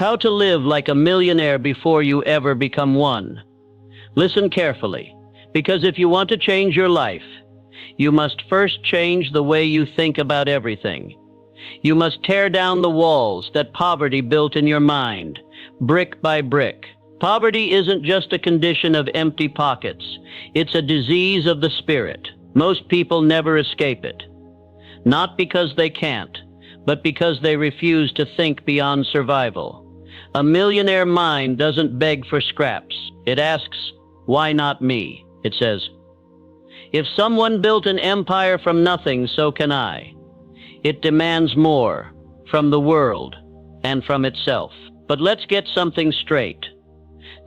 How to live like a millionaire before you ever become one. Listen carefully, because if you want to change your life, you must first change the way you think about everything. You must tear down the walls that poverty built in your mind, brick by brick. Poverty isn't just a condition of empty pockets. It's a disease of the spirit. Most people never escape it. Not because they can't, but because they refuse to think beyond survival. A millionaire mind doesn't beg for scraps. It asks, why not me? It says, if someone built an empire from nothing, so can I. It demands more from the world and from itself. But let's get something straight.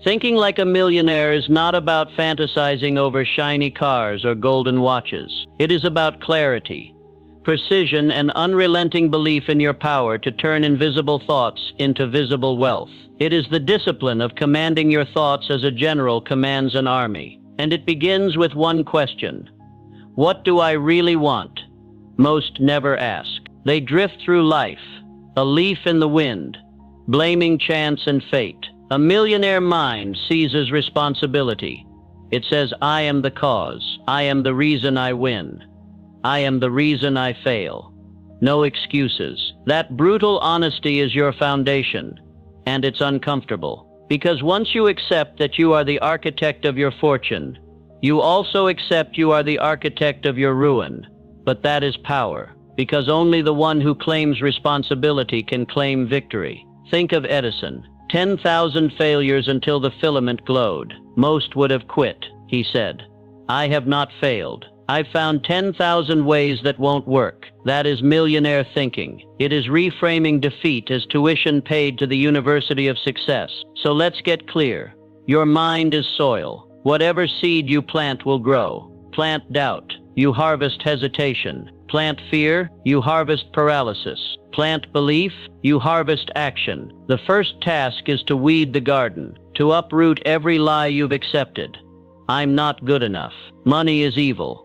Thinking like a millionaire is not about fantasizing over shiny cars or golden watches. It is about clarity, precision, and unrelenting belief in your power to turn invisible thoughts into visible wealth. It is the discipline of commanding your thoughts as a general commands an army. And it begins with one question. What do I really want? Most never ask. They drift through life, a leaf in the wind, blaming chance and fate. A millionaire mind seizes responsibility. It says, I am the cause. I am the reason I win. I am the reason I fail. No excuses. That brutal honesty is your foundation, and it's uncomfortable. Because once you accept that you are the architect of your fortune, you also accept you are the architect of your ruin. But that is power, because only the one who claims responsibility can claim victory. Think of Edison. 10,000 failures until the filament glowed. Most would have quit, he said. I have not failed. I've found 10,000 ways that won't work. That is millionaire thinking. It is reframing defeat as tuition paid to the University of Success. So let's get clear. Your mind is soil. Whatever seed you plant will grow. Plant doubt, you harvest hesitation. Plant fear, you harvest paralysis. Plant belief, you harvest action. The first task is to weed the garden, to uproot every lie you've accepted. I'm not good enough. Money is evil.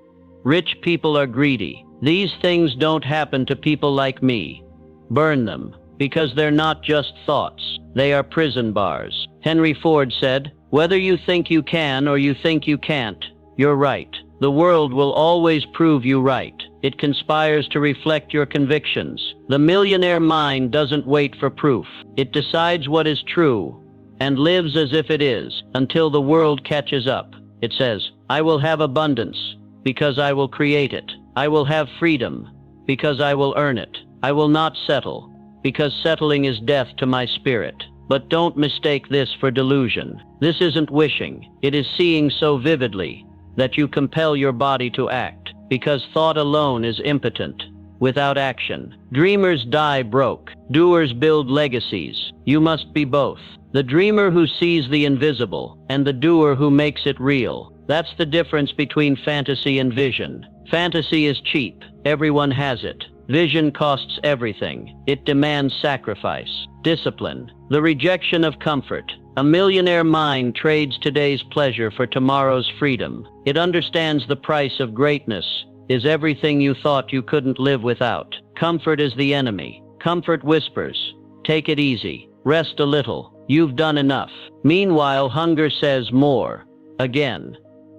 Rich people are greedy. These things don't happen to people like me. Burn them, because they're not just thoughts. They are prison bars. Henry Ford said, whether you think you can or you think you can't, you're right. The world will always prove you right. It conspires to reflect your convictions. The millionaire mind doesn't wait for proof. It decides what is true and lives as if it is until the world catches up. It says, I will have abundance because I will create it. I will have freedom because I will earn it. I will not settle because settling is death to my spirit. But don't mistake this for delusion. This isn't wishing. It is seeing so vividly that you compel your body to act, because thought alone is impotent without action. Dreamers die broke. Doers build legacies. You must be both. The dreamer who sees the invisible and the doer who makes it real. That's the difference between fantasy and vision. Fantasy is cheap. Everyone has it. Vision costs everything. It demands sacrifice, discipline, the rejection of comfort. A millionaire mind trades today's pleasure for tomorrow's freedom. It understands the price of greatness is everything you thought you couldn't live without. Comfort is the enemy. Comfort whispers, take it easy, rest a little, you've done enough. Meanwhile, hunger says more, again,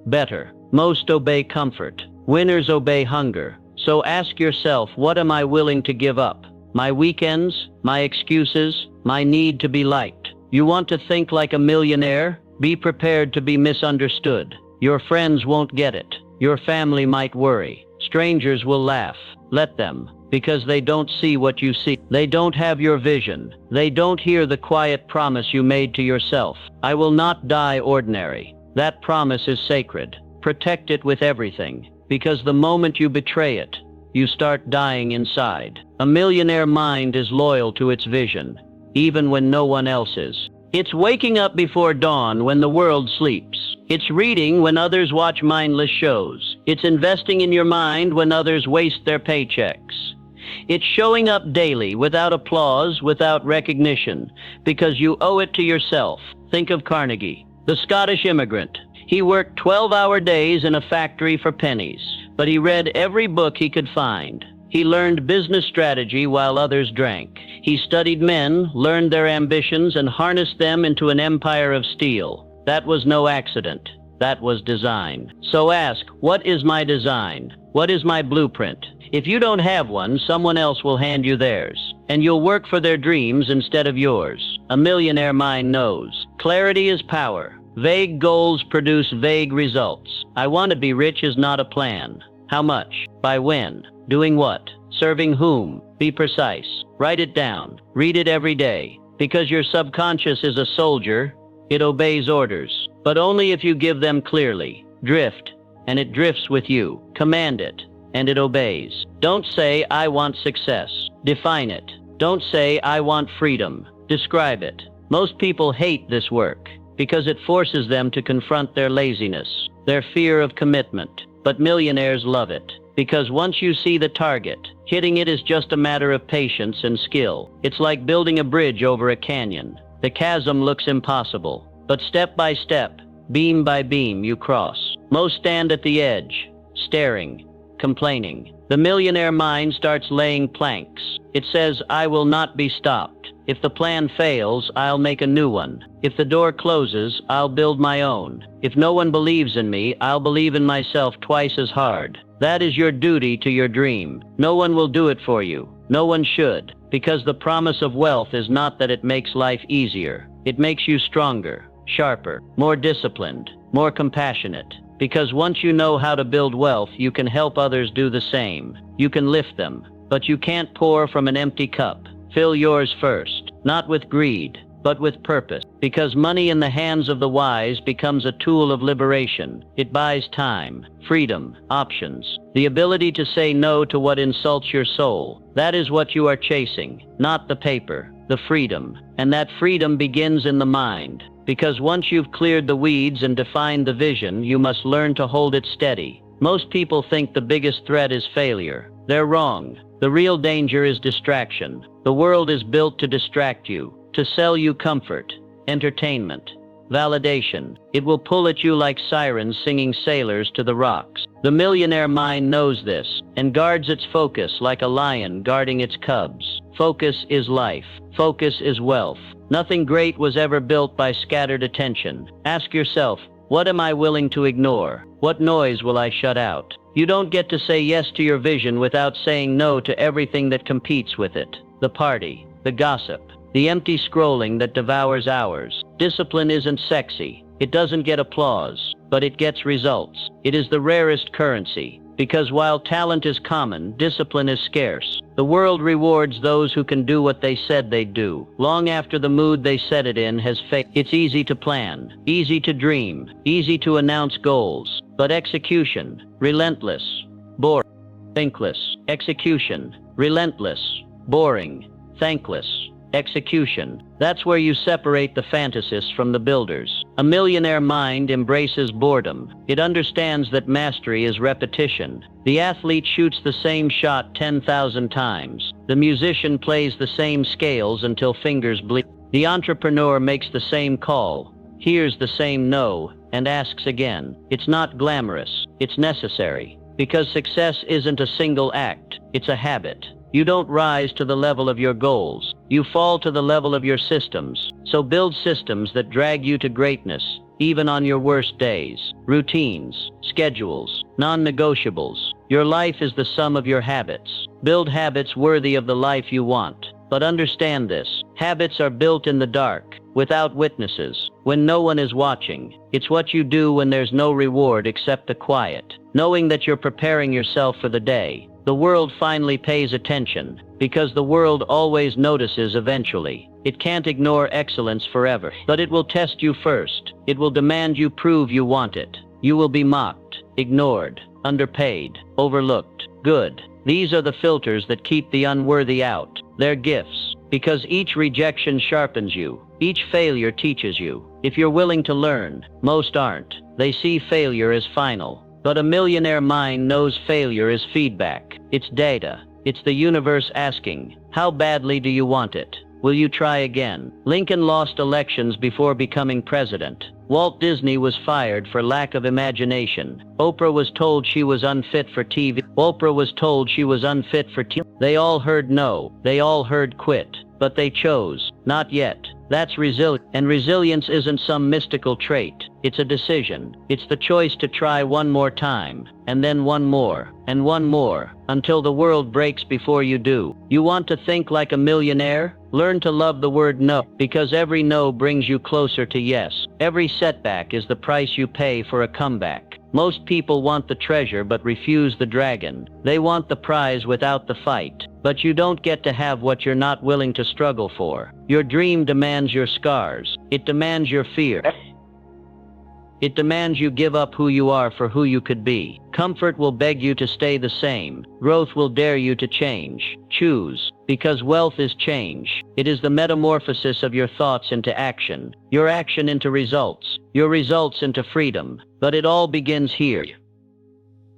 better. Most obey comfort. Winners obey hunger. So ask yourself, what am I willing to give up? My weekends, my excuses, my need to be liked. You want to think like a millionaire? Be prepared to be misunderstood. Your friends won't get it. Your family might worry. Strangers will laugh. Let them, because they don't see what you see. They don't have your vision. They don't hear the quiet promise you made to yourself. I will not die ordinary. That promise is sacred. Protect it with everything, because the moment you betray it, you start dying inside. A millionaire mind is loyal to its vision, even when no one else is. It's waking up before dawn when the world sleeps. It's reading when others watch mindless shows. It's investing in your mind when others waste their paychecks. It's showing up daily without applause, without recognition, because you owe it to yourself. Think of Carnegie, the Scottish immigrant. He worked 12-hour days in a factory for pennies, but he read every book he could find. He learned business strategy while others drank. He studied men, learned their ambitions, and harnessed them into an empire of steel. That was no accident. That was design. So ask, what is my design? What is my blueprint? If you don't have one, someone else will hand you theirs, and you'll work for their dreams instead of yours. A millionaire mind knows. Clarity is power. Vague goals produce vague results. I want to be rich is not a plan. How much? By when? Doing what? Serving whom? Be precise. Write it down. Read it every day. Because your subconscious is a soldier, it obeys orders. But only if you give them clearly. Drift, and it drifts with you. Command it, and it obeys. Don't say, I want success. Define it. Don't say, I want freedom. Describe it. Most people hate this work because it forces them to confront their laziness, their fear of commitment. But millionaires love it. Because once you see the target, hitting it is just a matter of patience and skill. It's like building a bridge over a canyon. The chasm looks impossible, but step by step, beam by beam, you cross. Most stand at the edge, staring, complaining. The millionaire mind starts laying planks. It says, I will not be stopped. If the plan fails, I'll make a new one. If the door closes, I'll build my own. If no one believes in me, I'll believe in myself twice as hard. That is your duty to your dream. No one will do it for you. No one should. Because the promise of wealth is not that it makes life easier. It makes you stronger, sharper, more disciplined, more compassionate. Because once you know how to build wealth, you can help others do the same. You can lift them, but you can't pour from an empty cup. Fill yours first, not with greed, but with purpose. Because money in the hands of the wise becomes a tool of liberation. It buys time, freedom, options, the ability to say no to what insults your soul. That is what you are chasing, not the paper, the freedom. And that freedom begins in the mind. Because once you've cleared the weeds and defined the vision, you must learn to hold it steady. Most people think the biggest threat is failure. They're wrong. The real danger is distraction. The world is built to distract you, to sell you comfort, entertainment, validation. It will pull at you like sirens singing sailors to the rocks. The millionaire mind knows this and guards its focus like a lion guarding its cubs. Focus is life. Focus is wealth. Nothing great was ever built by scattered attention. Ask yourself, what am I willing to ignore? What noise will I shut out? You don't get to say yes to your vision without saying no to everything that competes with it. The party, the gossip, the empty scrolling that devours hours. Discipline isn't sexy. It doesn't get applause, but it gets results. It is the rarest currency. Because while talent is common, discipline is scarce. The world rewards those who can do what they said they'd do, long after the mood they set it in has faded. It's easy to plan, easy to dream, easy to announce goals, but execution, relentless, boring, thankless. Execution, relentless, boring, thankless. Execution. That's where you separate the fantasists from the builders. A millionaire mind embraces boredom. It understands that mastery is repetition. The athlete shoots the same shot 10,000 times. The musician plays the same scales until fingers bleed. The entrepreneur makes the same call, hears the same no, and asks again. It's not glamorous. It's necessary. Because success isn't a single act. It's a habit. You don't rise to the level of your goals. You fall to the level of your systems. So build systems that drag you to greatness, even on your worst days. Routines, schedules, non-negotiables. Your life is the sum of your habits. Build habits worthy of the life you want. But understand this. Habits are built in the dark, without witnesses, when no one is watching. It's what you do when there's no reward except the quiet, knowing that you're preparing yourself for the day. The world finally pays attention, because the world always notices eventually. It can't ignore excellence forever, but it will test you first. It will demand you prove you want it. You will be mocked, ignored, underpaid, overlooked. Good. These are the filters that keep the unworthy out. They're gifts, because each rejection sharpens you. Each failure teaches you. If you're willing to learn, most aren't. They see failure as final. But a millionaire mind knows failure is feedback. It's data. It's the universe asking, how badly do you want it? Will you try again? Lincoln lost elections before becoming president. Walt Disney was fired for lack of imagination. Oprah was told she was unfit for TV. Oprah was told she was unfit for TV. They all heard no. They all heard quit. But they chose, not yet. That's resilience. And resilience isn't some mystical trait. It's a decision. It's the choice to try one more time, and then one more, and one more, until the world breaks before you do. You want to think like a millionaire? Learn to love the word no, because every no brings you closer to yes. Every setback is the price you pay for a comeback. Most people want the treasure but refuse the dragon. They want the prize without the fight. But you don't get to have what you're not willing to struggle for. Your dream demands your scars. It demands your fear. It demands you give up who you are for who you could be. Comfort will beg you to stay the same. Growth will dare you to change. Choose, because wealth is change. It is the metamorphosis of your thoughts into action, your action into results, your results into freedom. But it all begins here.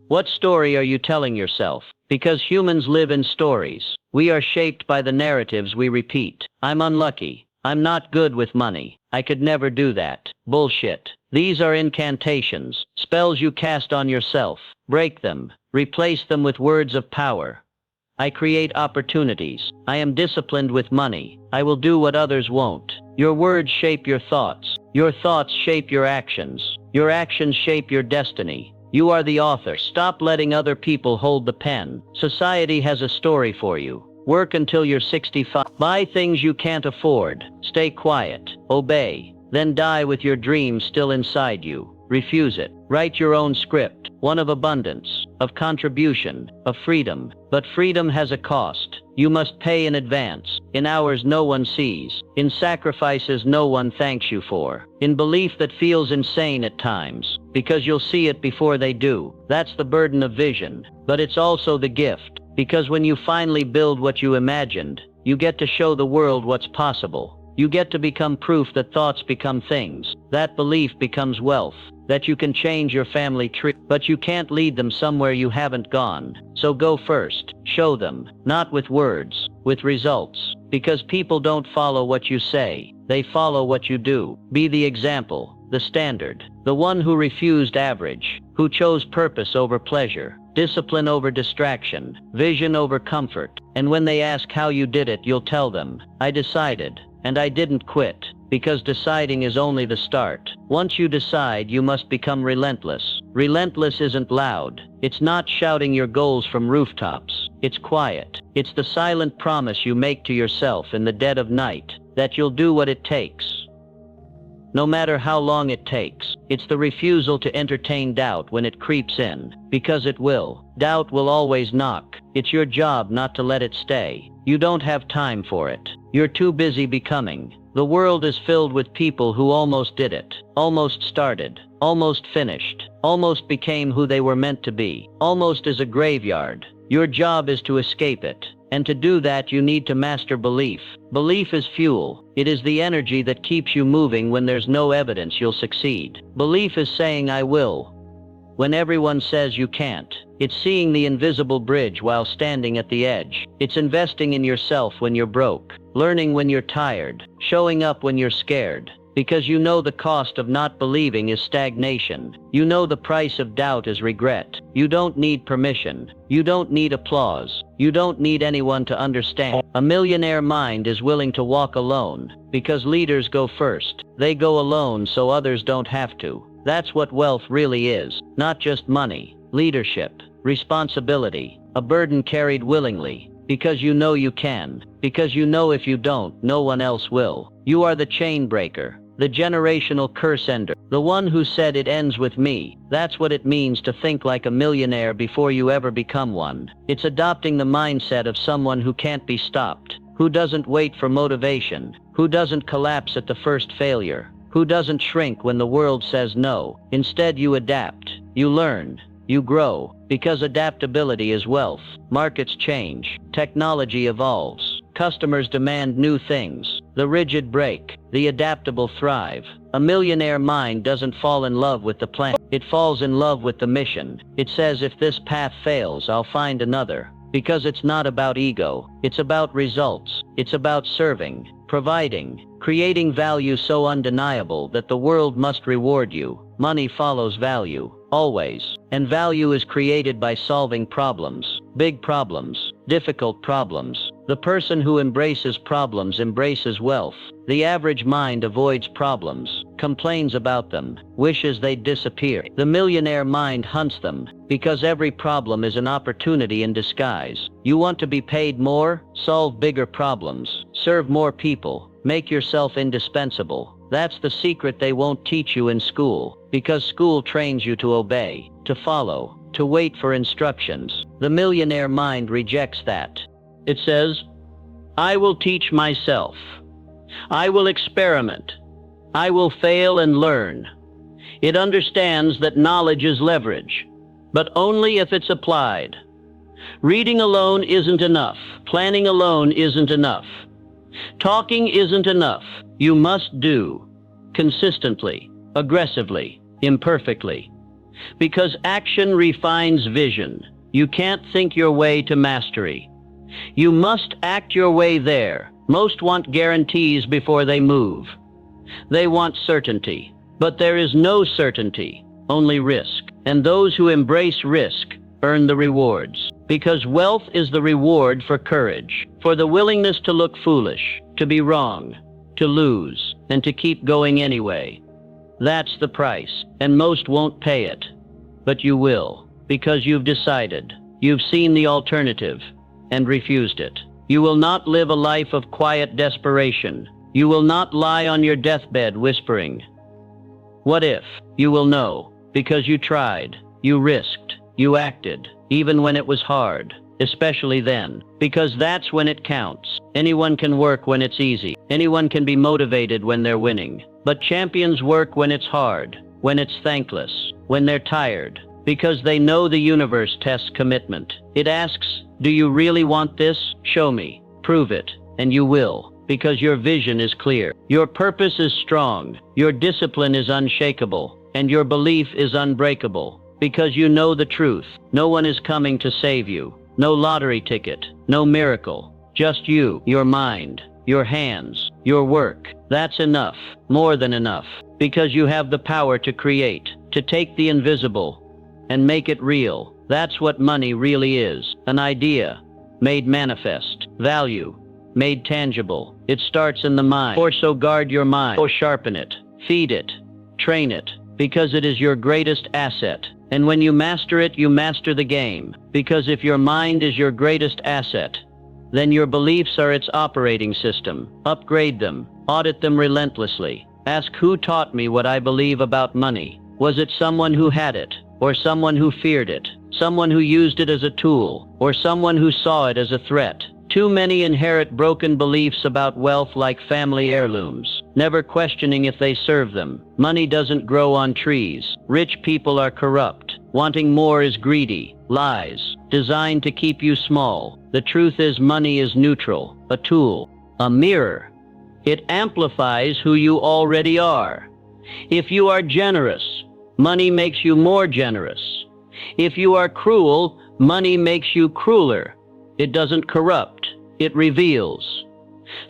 What story are you telling yourself? Because humans live in stories. We are shaped by the narratives we repeat. I'm unlucky. I'm not good with money. I could never do that. Bullshit. These are incantations, spells you cast on yourself. Break them. Replace them with words of power. I create opportunities. I am disciplined with money. I will do what others won't. Your words shape your thoughts. Your thoughts shape your actions. Your actions shape your destiny. You are the author. Stop letting other people hold the pen. Society has a story for you. Work until you're 65. Buy things you can't afford. Stay quiet. Obey. Then die with your dreams still inside you. Refuse it. Write your own script. One of abundance, of contribution, of freedom. But freedom has a cost. You must pay in advance, in hours no one sees, in sacrifices no one thanks you for, in belief that feels insane at times, because you'll see it before they do. That's the burden of vision. But it's also the gift, because when you finally build what you imagined, you get to show the world what's possible. You get to become proof that thoughts become things, that belief becomes wealth, that you can change your family tree. But you can't lead them somewhere you haven't gone. So go first. Show them, not with words, with results. Because people don't follow what you say, they follow what you do. Be the example, the standard, the one who refused average, who chose purpose over pleasure, discipline over distraction, vision over comfort. And when they ask how you did it, you'll tell them, I decided. And I didn't quit, because deciding is only the start. Once you decide, you must become relentless. Relentless isn't loud. It's not shouting your goals from rooftops. It's quiet. It's the silent promise you make to yourself in the dead of night, that you'll do what it takes, no matter how long it takes. It's the refusal to entertain doubt when it creeps in, because it will. Doubt will always knock. It's your job not to let it stay. You don't have time for it. You're too busy becoming. The world is filled with people who almost did it, almost started, almost finished, almost became who they were meant to be. Almost is a graveyard. Your job is to escape it. And to do that, you need to master belief. Belief is fuel. It is the energy that keeps you moving when there's no evidence you'll succeed. Belief is saying I will when everyone says you can't. It's seeing the invisible bridge while standing at the edge. It's investing in yourself when you're broke, learning when you're tired, showing up when you're scared. Because you know the cost of not believing is stagnation. You know the price of doubt is regret. You don't need permission. You don't need applause. You don't need anyone to understand. A millionaire mind is willing to walk alone, because leaders go first. They go alone so others don't have to. That's what wealth really is. Not just money. Leadership. Responsibility. A burden carried willingly. Because you know you can. Because you know if you don't, no one else will. You are the chain breaker. The generational curse ender. The one who said it ends with me. That's what it means to think like a millionaire before you ever become one. It's adopting the mindset of someone who can't be stopped. Who doesn't wait for motivation. Who doesn't collapse at the first failure. Who doesn't shrink when the world says no. Instead, you adapt. You learn. You grow. Because adaptability is wealth. Markets change. Technology evolves. Customers demand new things. The rigid break. The adaptable thrive. A millionaire mind doesn't fall in love with the plan. It falls in love with the mission. It says if this path fails, I'll find another. Because it's not about ego. It's about results. It's about serving, providing, creating value so undeniable that the world must reward you. Money follows value, always. And value is created by solving problems, big problems, difficult problems. The person who embraces problems embraces wealth. The average mind avoids problems, complains about them, wishes they'd disappear. The millionaire mind hunts them, because every problem is an opportunity in disguise. You want to be paid more? Solve bigger problems, serve more people, make yourself indispensable. That's the secret they won't teach you in school, because school trains you to obey, to follow, to wait for instructions. The millionaire mind rejects that. It says, I will teach myself. I will experiment. I will fail and learn. It understands that knowledge is leverage, but only if it's applied. Reading alone isn't enough. Planning alone isn't enough. Talking isn't enough. You must do, consistently, aggressively, imperfectly. Because action refines vision. You can't think your way to mastery. You must act your way there. Most want guarantees before they move. They want certainty. But there is no certainty, only risk. And those who embrace risk earn the rewards. Because wealth is the reward for courage, for the willingness to look foolish, to be wrong, to lose, and to keep going anyway. That's the price, and most won't pay it. But you will, because you've decided. You've seen the alternative and refused it. You will not live a life of quiet desperation. You will not lie on your deathbed whispering, what if? You will know, because you tried, you risked, you acted, even when it was hard, especially then, because that's when it counts. Anyone can work when it's easy. Anyone can be motivated when they're winning. But champions work when it's hard, when it's thankless, when they're tired, because they know the universe tests commitment. It asks, do you really want this? Show me. Prove it. And you will, because your vision is clear. Your purpose is strong. Your discipline is unshakable. And your belief is unbreakable. Because you know the truth. No one is coming to save you. No lottery ticket. No miracle. Just you, your mind, your hands, your work. That's enough. More than enough. Because you have the power to create, to take the invisible and make it real. That's what money really is. An idea made manifest. Value made tangible. It starts in the mind. Or so guard your mind. Or sharpen it. Feed it. Train it. Because it is your greatest asset. And when you master it, you master the game. Because if your mind is your greatest asset, then your beliefs are its operating system. Upgrade them. Audit them relentlessly. Ask who taught me what I believe about money. Was it someone who had it? Or someone who feared it? Someone who used it as a tool? Or someone who saw it as a threat? Too many inherit broken beliefs about wealth like family heirlooms, never questioning if they serve them. Money doesn't grow on trees. Rich people are corrupt. Wanting more is greedy. Lies, designed to keep you small. The truth is money is neutral, a tool, a mirror. It amplifies who you already are. If you are generous, money makes you more generous. If you are cruel, money makes you crueler. It doesn't corrupt, it reveals.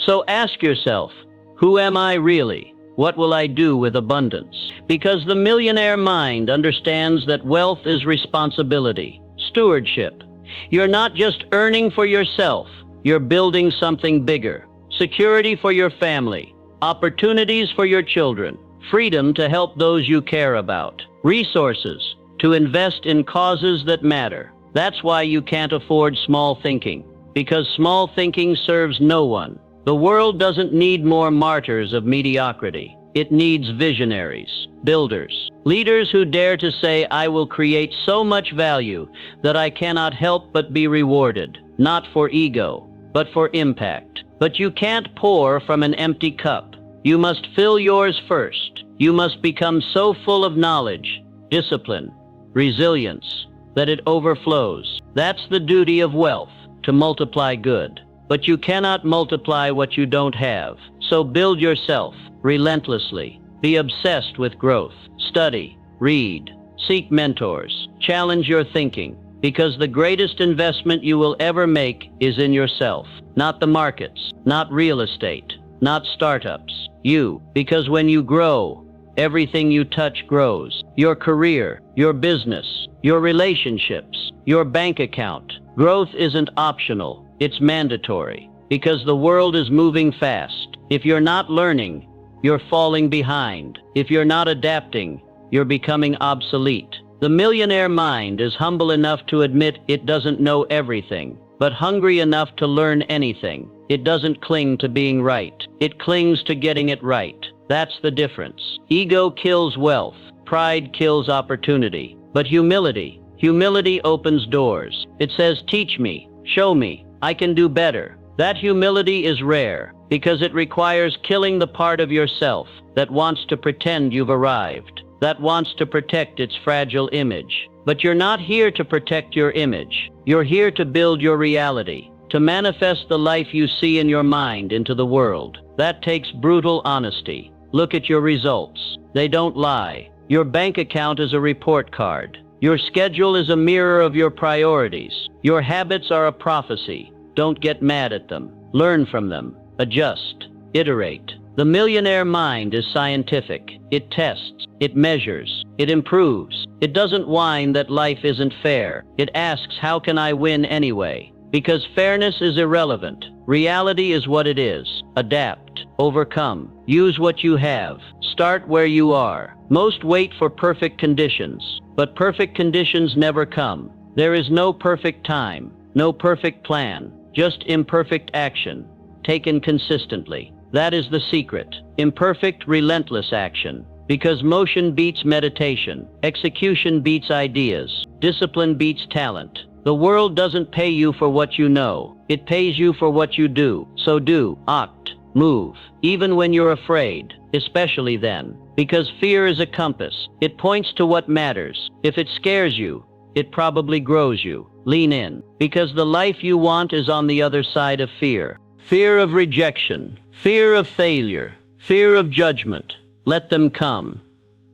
So ask yourself, who am I really? What will I do with abundance? Because the millionaire mind understands that wealth is responsibility, stewardship. You're not just earning for yourself, you're building something bigger. Security for your family, opportunities for your children, freedom to help those you care about, resources to invest in causes that matter. That's why you can't afford small thinking, because small thinking serves no one. The world doesn't need more martyrs of mediocrity. It needs visionaries, builders, leaders who dare to say, I will create so much value that I cannot help but be rewarded, not for ego, but for impact. But you can't pour from an empty cup. You must fill yours first. You must become so full of knowledge, discipline, resilience, that it overflows. That's the duty of wealth, to multiply good. But you cannot multiply what you don't have. So build yourself relentlessly. Be obsessed with growth. Study, read, seek mentors, challenge your thinking, Because the greatest investment you will ever make is in yourself. Not the markets, not real estate, not startups. You. Because when you grow, everything you touch grows. Your career, your business, your relationships, your bank account. Growth isn't optional, it's mandatory. Because the world is moving fast. If you're not learning, you're falling behind. If you're not adapting, you're becoming obsolete. The millionaire mind is humble enough to admit it doesn't know everything, but hungry enough to learn anything. It doesn't cling to being right. It clings to getting it right. That's the difference. Ego kills wealth. Pride kills opportunity. But humility opens doors. It says, teach me, show me, I can do better. That humility is rare because it requires killing the part of yourself that wants to pretend you've arrived, that wants to protect its fragile image. But you're not here to protect your image. You're here to build your reality, to manifest the life you see in your mind into the world. That takes brutal honesty. Look at your results. They don't lie. Your bank account is a report card. Your schedule is a mirror of your priorities. Your habits are a prophecy. Don't get mad at them. Learn from them. Adjust. Iterate. The millionaire mind is scientific. It tests. It measures. It improves. It doesn't whine that life isn't fair. It asks, how can I win anyway? Because fairness is irrelevant. Reality is what it is. Adapt. Overcome. Use what you have. Start where you are. Most wait for perfect conditions, but perfect conditions never come. There is no perfect time, no perfect plan, just imperfect action, taken consistently. That is the secret. Imperfect, relentless action. Because motion beats meditation, execution beats ideas, discipline beats talent. The world doesn't pay you for what you know. It pays you for what you do. So do, act, move, even when you're afraid, especially then. Because fear is a compass. It points to what matters. If it scares you, it probably grows you. Lean in. Because the life you want is on the other side of fear. Fear of rejection, fear of failure, fear of judgment. Let them come.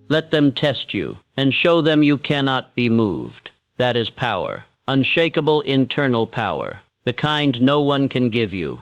Let them test you and show them you cannot be moved. That is power. Unshakable internal power. The kind no one can give you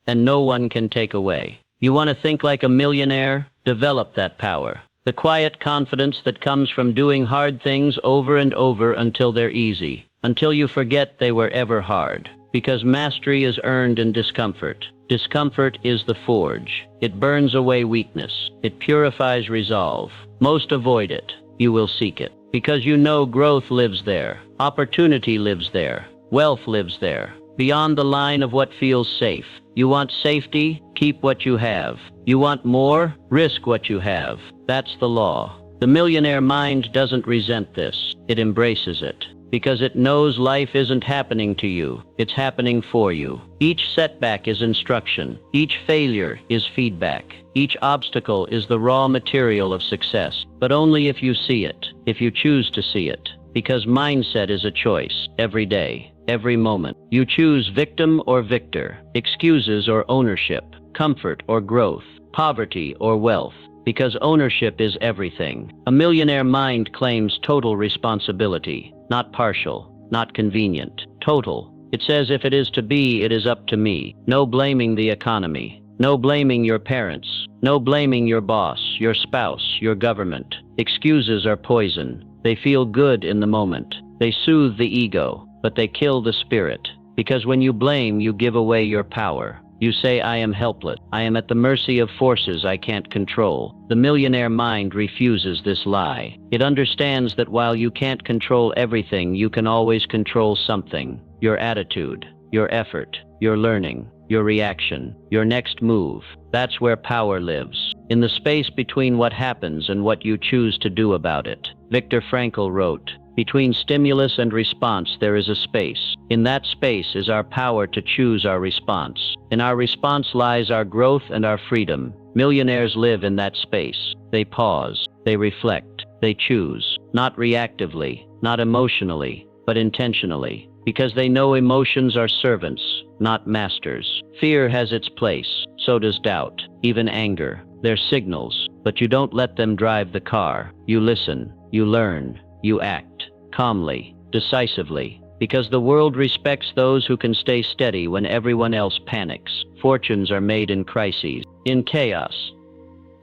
and no one can take away. You want to think like a millionaire? Develop that power. The quiet confidence that comes from doing hard things over and over until they're easy, until you forget they were ever hard. Because mastery is earned in discomfort. Discomfort is the forge. It burns away weakness. It purifies resolve. Most avoid it. You will seek it. Because you know growth lives there. Opportunity lives there. Wealth lives there. Beyond the line of what feels safe. You want safety? Keep what you have. You want more? Risk what you have. That's the law. The millionaire mind doesn't resent this. It embraces it. Because it knows life isn't happening to you. It's happening for you. Each setback is instruction. Each failure is feedback. Each obstacle is the raw material of success. But only if you see it. If you choose to see it. Because mindset is a choice. Every day. Every moment. You choose victim or victor. Excuses or ownership. Comfort or growth. Poverty or wealth. Because ownership is everything. A millionaire mind claims total responsibility. Not partial, not convenient. Total. It says if it is to be, it is up to me. No blaming the economy. No blaming your parents. No blaming your boss, your spouse, your government. Excuses are poison. They feel good in the moment. They soothe the ego, but they kill the spirit. Because when you blame, you give away your power. You say, I am helpless. I am at the mercy of forces I can't control. The millionaire mind refuses this lie. It understands that while you can't control everything, you can always control something. Your attitude, your effort, your learning, your reaction, your next move. That's where power lives. In the space between what happens and what you choose to do about it. Viktor Frankl wrote, between stimulus and response there is a space. In that space is our power to choose our response. In our response lies our growth and our freedom. Millionaires live in that space. They pause. They reflect. They choose. Not reactively, not emotionally, but intentionally. Because they know emotions are servants, not masters. Fear has its place. So does doubt, even anger. They're signals, but you don't let them drive the car. You listen. You learn. You act. Calmly. decisively, because the world respects those who can stay steady when everyone else panics. Fortunes are made in crises, in chaos.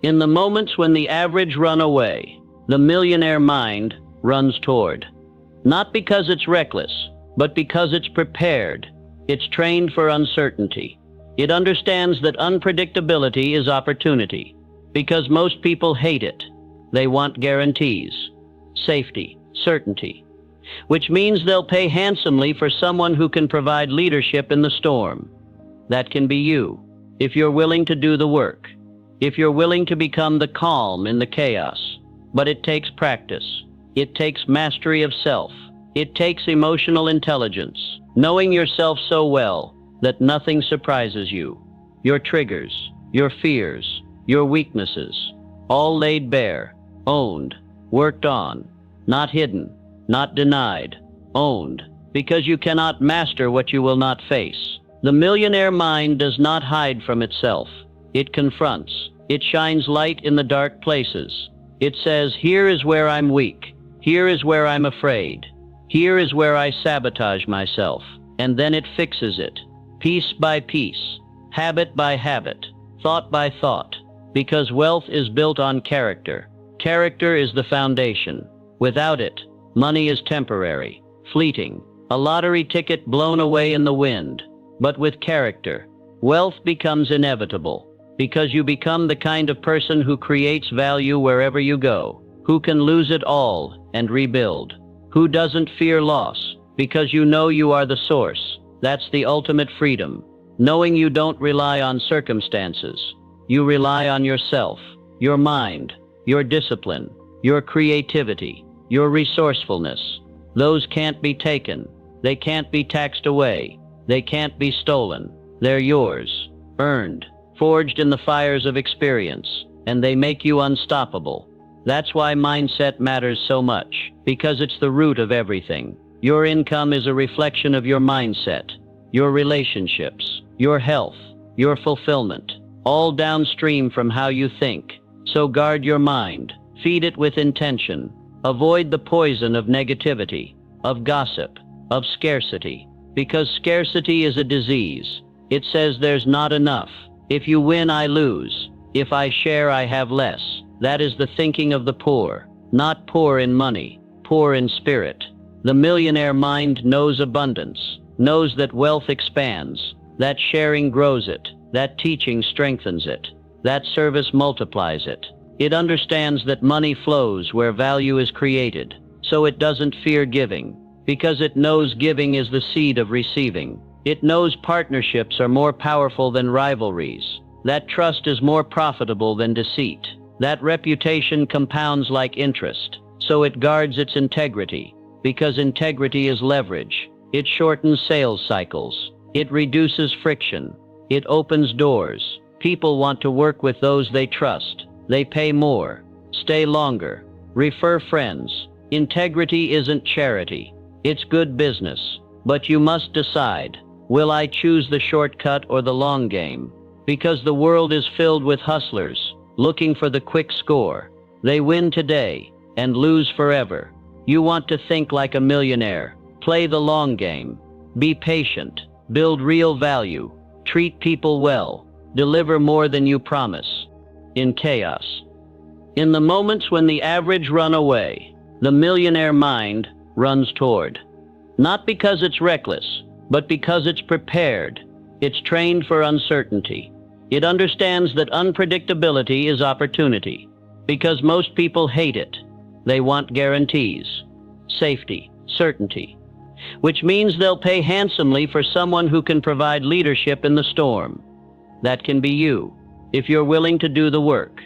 In the moments when the average run away, the millionaire mind runs toward. Not because it's reckless, but because it's prepared. It's trained for uncertainty. It understands that unpredictability is opportunity. Because most people hate it, they want guarantees, safety, certainty. Which means they'll pay handsomely for someone who can provide leadership in the storm. That can be you, if you're willing to do the work, if you're willing to become the calm in the chaos. But it takes practice. It takes mastery of self. It takes emotional intelligence, knowing yourself so well that nothing surprises you. Your triggers, your fears, your weaknesses, all laid bare, owned, worked on, not hidden, not denied, owned, because you cannot master what you will not face. The millionaire mind does not hide from itself. It confronts. It shines light in the dark places. It says, here is where I'm weak. Here is where I'm afraid. Here is where I sabotage myself. And then it fixes it, piece by piece, habit by habit, thought by thought, because wealth is built on character. Character is the foundation. Without it, money is temporary, fleeting, a lottery ticket blown away in the wind. But with character, wealth becomes inevitable, because you become the kind of person who creates value wherever you go, who can lose it all and rebuild, who doesn't fear loss, because you know you are the source. That's the ultimate freedom, knowing you don't rely on circumstances. You rely on yourself, your mind, your discipline, your creativity, your resourcefulness. Those can't be taken. They can't be taxed away. They can't be stolen. They're yours, earned, forged in the fires of experience, and they make you unstoppable. That's why mindset matters so much, because it's the root of everything. Your income is a reflection of your mindset, your relationships, your health, your fulfillment, all downstream from how you think. So guard your mind, feed it with intention. Avoid the poison of negativity, of gossip, of scarcity, because scarcity is a disease. It says there's not enough. If you win, I lose. If I share, I have less. That is the thinking of the poor, not poor in money, poor in spirit. The millionaire mind knows abundance, knows that wealth expands, that sharing grows it, that teaching strengthens it, that service multiplies it. It understands that money flows where value is created, so it doesn't fear giving, because it knows giving is the seed of receiving. It knows partnerships are more powerful than rivalries, that trust is more profitable than deceit, that reputation compounds like interest, so it guards its integrity, because integrity is leverage. It shortens sales cycles. It reduces friction. It opens doors. People want to work with those they trust. They pay more, stay longer, refer friends. Integrity isn't charity. It's good business. But you must decide, will I choose the shortcut or the long game? Because the world is filled with hustlers, looking for the quick score. They win today and lose forever. You want to think like a millionaire. Play the long game. Be patient. Build real value. Treat people well. Deliver more than you promise. In chaos. In the moments when the average run away, the millionaire mind runs toward. Not because it's reckless, but because it's prepared. It's trained for uncertainty. It understands that unpredictability is opportunity. Because most people hate it. They want guarantees, safety, certainty. Which means they'll pay handsomely for someone who can provide leadership in the storm. That can be you, if you're willing to do the work,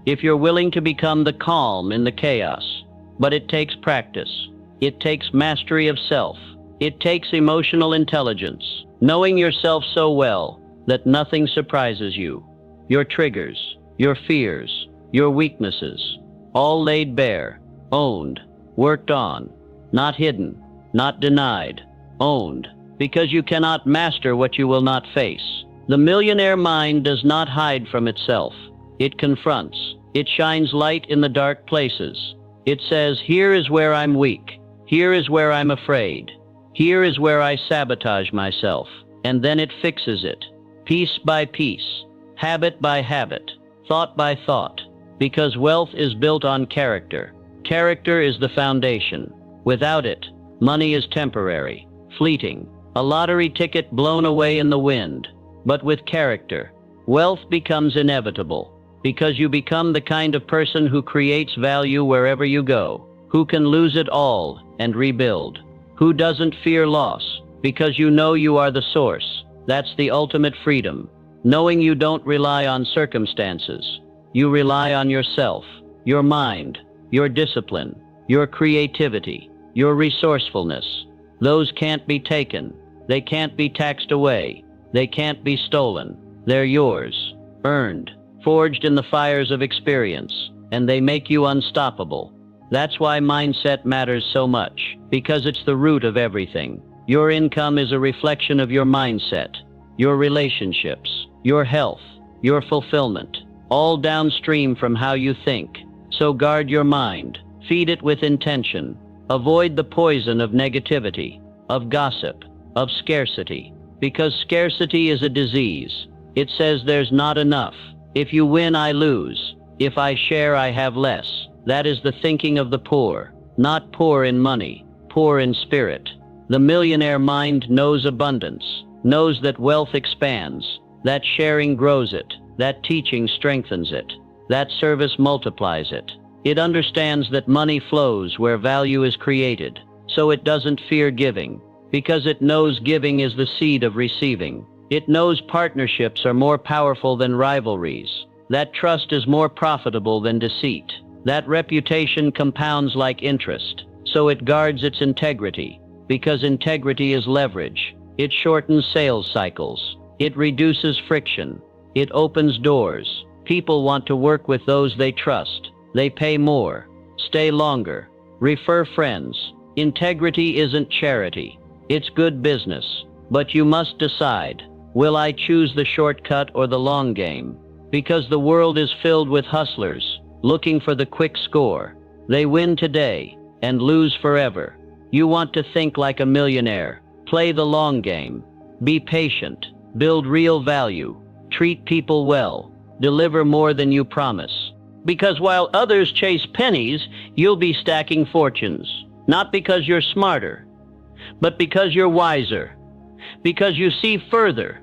if you're willing to become the calm in the chaos. But it takes practice. It takes mastery of self. It takes emotional intelligence, knowing yourself so well that nothing surprises you. Your triggers, your fears, your weaknesses, all laid bare, owned, worked on, not hidden, not denied, owned, because you cannot master what you will not face. The millionaire mind does not hide from itself. It confronts. It shines light in the dark places. It says, here is where I'm weak. Here is where I'm afraid. Here is where I sabotage myself. And then it fixes it, piece by piece, habit by habit, thought by thought. Because wealth is built on character. Character is the foundation. Without it, money is temporary, fleeting, a lottery ticket blown away in the wind. But with character, wealth becomes inevitable, because you become the kind of person who creates value wherever you go, who can lose it all and rebuild, who doesn't fear loss, because you know you are the source. That's the ultimate freedom, knowing you don't rely on circumstances. You rely on yourself, your mind, your discipline, your creativity, your resourcefulness. Those can't be taken. They can't be taxed away. They can't be stolen. They're yours, earned, forged in the fires of experience, and they make you unstoppable. That's why mindset matters so much, because it's the root of everything. Your income is a reflection of your mindset, your relationships, your health, your fulfillment, all downstream from how you think. So guard your mind, feed it with intention. Avoid the poison of negativity, of gossip, of scarcity, because scarcity is a disease. It says there's not enough. If you win, I lose. If I share, I have less. That is the thinking of the poor, not poor in money, poor in spirit. The millionaire mind knows abundance, knows that wealth expands, that sharing grows it, that teaching strengthens it, that service multiplies it. It understands that money flows where value is created, so it doesn't fear giving, because it knows giving is the seed of receiving. It knows partnerships are more powerful than rivalries, that trust is more profitable than deceit, that reputation compounds like interest, so it guards its integrity, because integrity is leverage. It shortens sales cycles. It reduces friction. It opens doors. People want to work with those they trust. They pay more, stay longer, refer friends. Integrity isn't charity. It's good business. But you must decide, will I choose the shortcut or the long game? Because the world is filled with hustlers, looking for the quick score. They win today and lose forever. You want to think like a millionaire, play the long game, be patient, build real value, treat people well, deliver more than you promise. Because while others chase pennies, you'll be stacking fortunes, not because you're smarter, but because you're wiser, because you see further,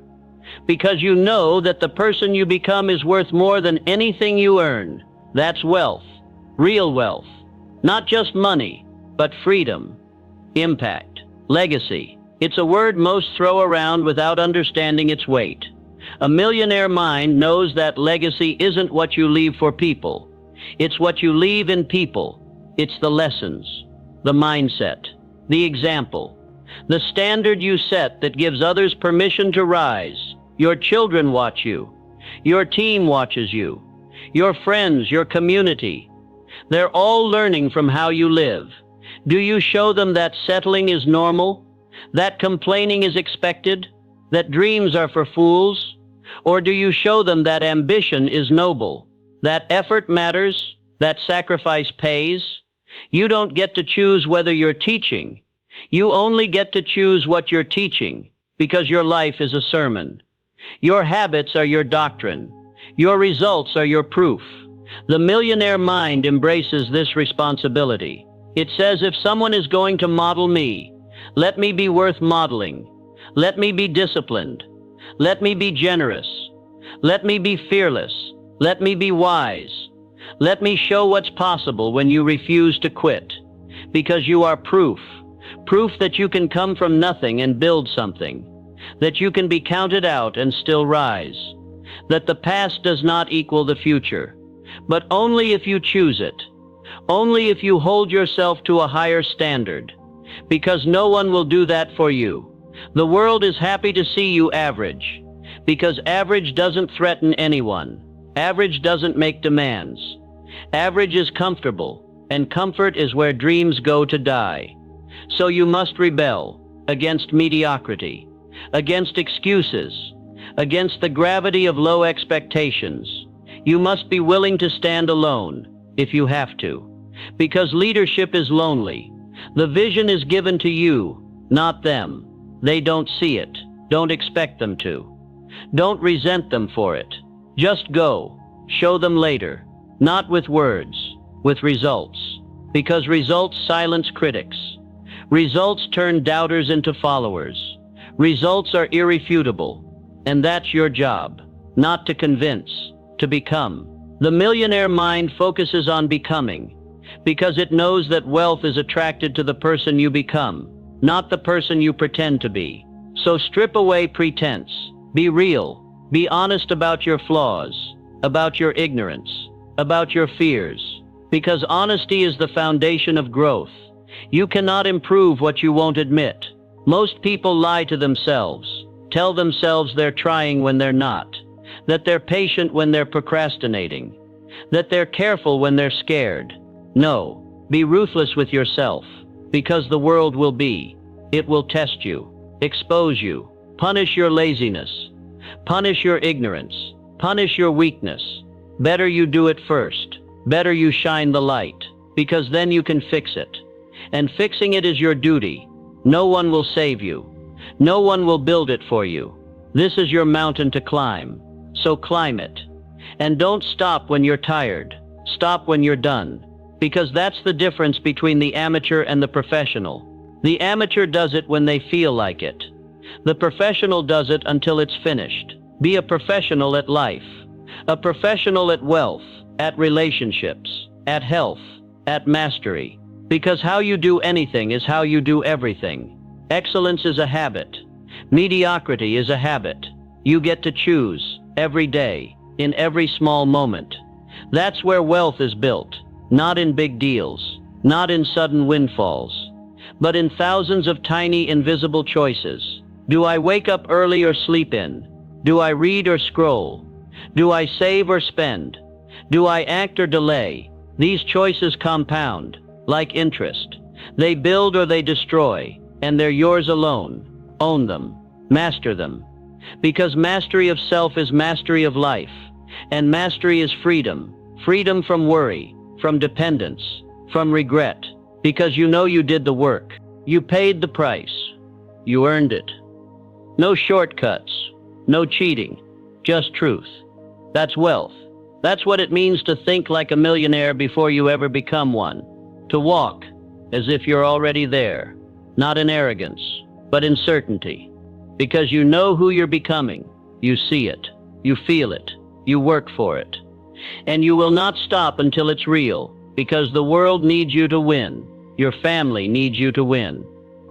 because you know that the person you become is worth more than anything you earn. That's wealth, real wealth, not just money, but freedom. Impact, legacy. It's a word most throw around without understanding its weight. A millionaire mind knows that legacy isn't what you leave for people. It's what you leave in people. It's the lessons, the mindset, the example, the standard you set that gives others permission to rise. Your children watch you. Your team watches you. Your friends, your community. They're all learning from how you live. Do you show them that settling is normal? That complaining is expected? That dreams are for fools? Or do you show them that ambition is noble? That effort matters? That sacrifice pays? You don't get to choose whether you're teaching. You only get to choose what you're teaching, because your life is a sermon. Your habits are your doctrine. Your results are your proof. The millionaire mind embraces this responsibility. It says, if someone is going to model me, let me be worth modeling. Let me be disciplined. Let me be generous. Let me be fearless. Let me be wise. Let me show what's possible when you refuse to quit. Because you are proof. Proof that you can come from nothing and build something. That you can be counted out and still rise. That the past does not equal the future, but only if you choose it. Only if you hold yourself to a higher standard, because no one will do that for you. The world is happy to see you average, because average doesn't threaten anyone. Average doesn't make demands. Average is comfortable, and comfort is where dreams go to die. So you must rebel against mediocrity, against excuses, against the gravity of low expectations. You must be willing to stand alone, if you have to, because leadership is lonely. The vision is given to you, not them. They don't see it. Don't expect them to. Don't resent them for it. Just go. Show them later. Not with words, with results. Because results silence critics. Results turn doubters into followers. Results are irrefutable. And that's your job. Not to convince, to become. The millionaire mind focuses on becoming, because it knows that wealth is attracted to the person you become, not the person you pretend to be. So strip away pretense. Be real. Be honest about your flaws, about your ignorance, about your fears, because honesty is the foundation of growth. You cannot improve what you won't admit. Most people lie to themselves, tell themselves they're trying when they're not, that they're patient when they're procrastinating, that they're careful when they're scared. No, be ruthless with yourself, because the world will be. It will test you, expose you, punish your laziness, punish your ignorance, punish your weakness. Better you do it first. Better you shine the light, because then you can fix it. And fixing it is your duty. No one will save you. No one will build it for you. This is your mountain to climb. So climb it. And don't stop when you're tired. Stop when you're done. Because that's the difference between the amateur and the professional. The amateur does it when they feel like it. The professional does it until it's finished. Be a professional at life. A professional at wealth, at relationships, at health, at mastery. Because how you do anything is how you do everything. Excellence is a habit. Mediocrity is a habit. You get to choose, every day, in every small moment. That's where wealth is built, not in big deals, not in sudden windfalls, but in thousands of tiny invisible choices. Do I wake up early or sleep in? Do I read or scroll? Do I save or spend? Do I act or delay? These choices compound, like interest. They build or they destroy, and they're yours alone. Own them. Master them. Because mastery of self is mastery of life, and mastery is freedom. Freedom from worry, from dependence, from regret. Because you know you did the work. You paid the price. You earned it. No shortcuts. No cheating. Just truth. That's wealth. That's what it means to think like a millionaire before you ever become one. To walk as if you're already there. Not in arrogance, but in certainty. Because you know who you're becoming. You see it. You feel it. You work for it. And you will not stop until it's real, because the world needs you to win. Your family needs you to win.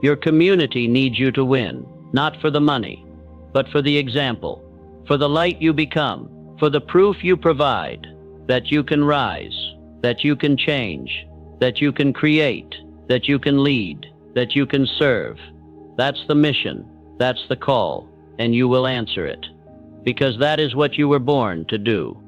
Your community needs you to win, not for the money, but for the example, for the light you become, for the proof you provide, that you can rise, that you can change, that you can create, that you can lead, that you can serve. That's the mission, that's the call, and you will answer it, because that is what you were born to do.